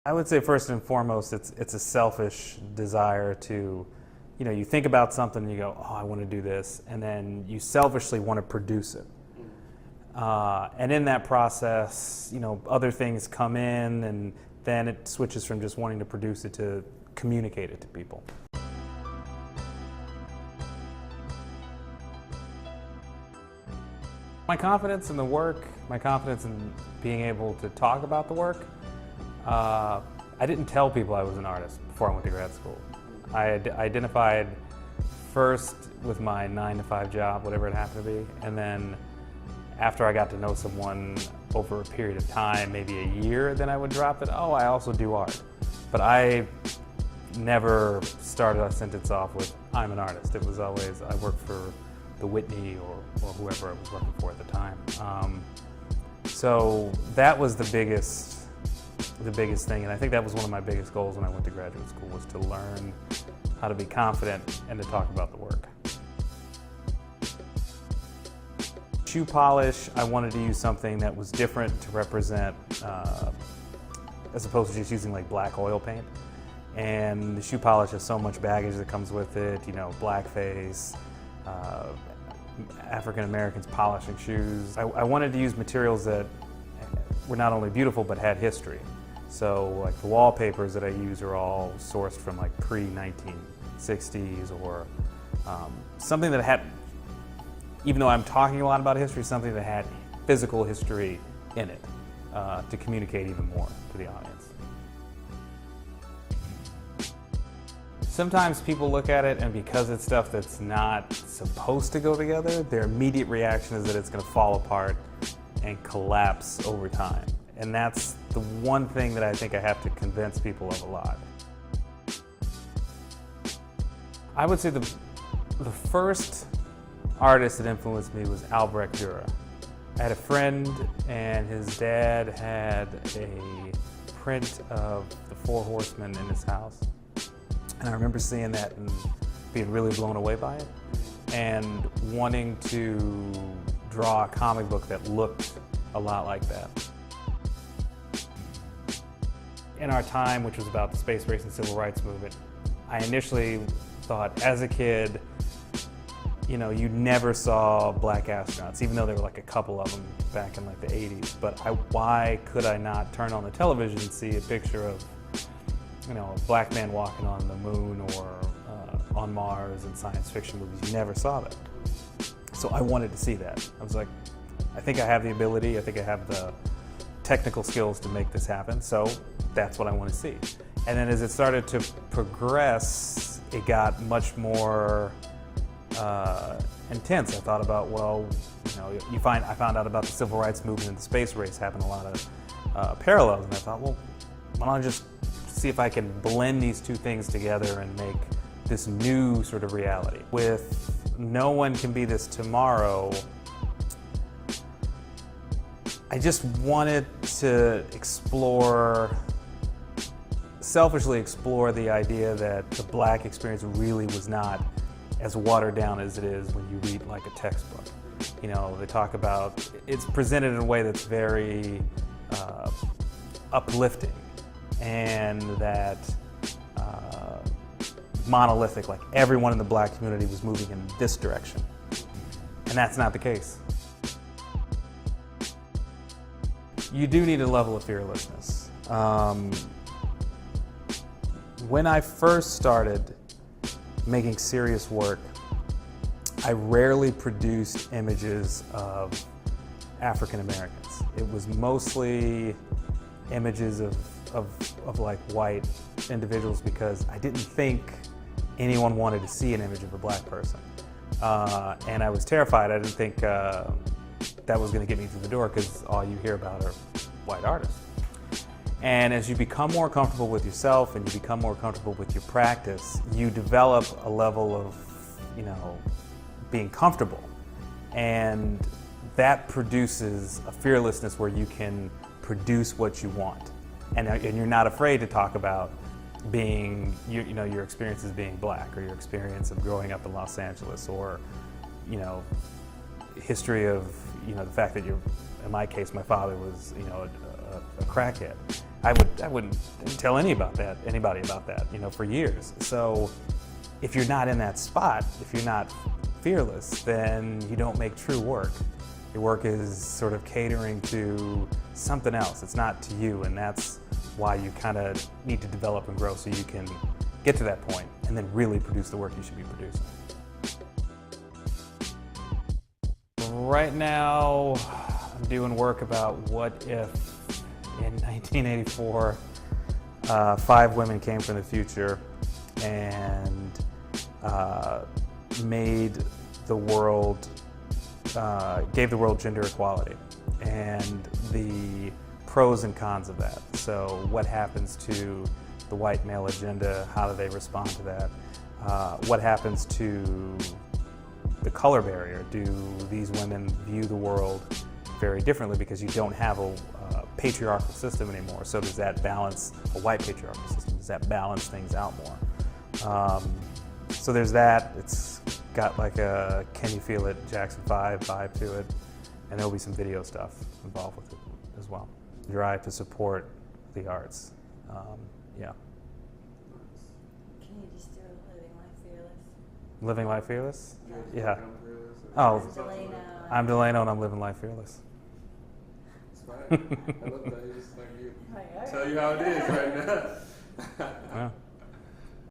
I would say first and foremost, it's a selfish desire to, you think about something and you go, oh, I want to do this, and then you selfishly want to produce it. And in that process, other things come in, and then it switches from just wanting to produce it to communicate it to people. My confidence in the work, my confidence in being able to talk about the work, I didn't tell people I was an artist before I went to grad school. I identified first with my 9-to-5 job, whatever it happened to be, and then after I got to know someone over a period of time, maybe a year, then I would drop it, oh, I also do art. But I never started a sentence off with, I'm an artist. It was always, I work for the Whitney or whoever I was working for at the time. So that was the biggest thing, and I think that was one of my biggest goals when I went to graduate school, was to learn how to be confident and to talk about the work. Shoe polish, I wanted to use something that was different to represent, as opposed to just using like black oil paint. And the shoe polish has so much baggage that comes with it, blackface, African Americans polishing shoes. I wanted to use materials that were not only beautiful but had history. So like the wallpapers that I use are all sourced from like pre-1960s, or something that had, even though I'm talking a lot about history, something that had physical history in it to communicate even more to the audience. Sometimes people look at it, and because it's stuff that's not supposed to go together, their immediate reaction is that it's going to fall apart and collapse over time. And that's the one thing that I think I have to convince people of a lot. I would say the first artist that influenced me was Albrecht Durer. I had a friend, and his dad had a print of the Four Horsemen in his house. And I remember seeing that and being really blown away by it, and wanting to draw a comic book that looked a lot like that. In our time, which was about the space race and civil rights movement, I initially thought, as a kid, you never saw black astronauts, even though there were like a couple of them back in like the 80s. But why could I not turn on the television and see a picture of, a black man walking on the moon or on Mars in science fiction movies? You never saw that. So I wanted to see that. I was like, I think I have the ability, I think I have the technical skills to make this happen, so that's what I want to see. And then as it started to progress, it got much more intense. I thought about, well, I found out about the civil rights movement and the space race, having a lot of parallels, and I thought, well, why don't I just see if I can blend these two things together and make this new sort of reality. With No One Can Be This Tomorrow, I just wanted to selfishly explore the idea that the black experience really was not as watered down as it is when you read like a textbook. They talk about, it's presented in a way that's very uplifting, and that monolithic, like everyone in the black community was moving in this direction. And that's not the case. You do need a level of fearlessness. When I first started making serious work, I rarely produced images of African Americans. It was mostly images of like white individuals, because I didn't think anyone wanted to see an image of a black person. And I was terrified. I didn't think that was going to get me through the door, because all you hear about are white artists. And as you become more comfortable with yourself and you become more comfortable with your practice, you develop a level of, being comfortable. And that produces a fearlessness where you can produce what you want. And you're not afraid to talk about being, your experience as being black, or your experience of growing up in Los Angeles, or, history of, the fact that in my case, my father was, a crackhead. I wouldn't tell anybody about that, you know, for years. So if you're not in that spot, if you're not fearless, then you don't make true work. Your work is sort of catering to something else. It's not to you, and that's why you kind of need to develop and grow so you can get to that point and then really produce the work you should be producing. Right now, I'm doing work about what if in 1984 5 women came from the future and made the world, gave the world gender equality, and the pros and cons of that. So what happens to the white male agenda? How do they respond to that? What happens to the color barrier? Do these women view the world very differently because you don't have a patriarchal system anymore? So does that balance, a white patriarchal system, does that balance things out more? So there's that. It's got like a Can You Feel It, Jackson 5 vibe to it, and there'll be some video stuff involved with it as well. Drive to support the arts. Yeah. Can you just do Living Life Fearless? Living Life Fearless? Yeah. Oh, Delano. I'm Delano and I'm living life fearless. It's fine. I love that. It's like you tell you how it is right now. Yeah.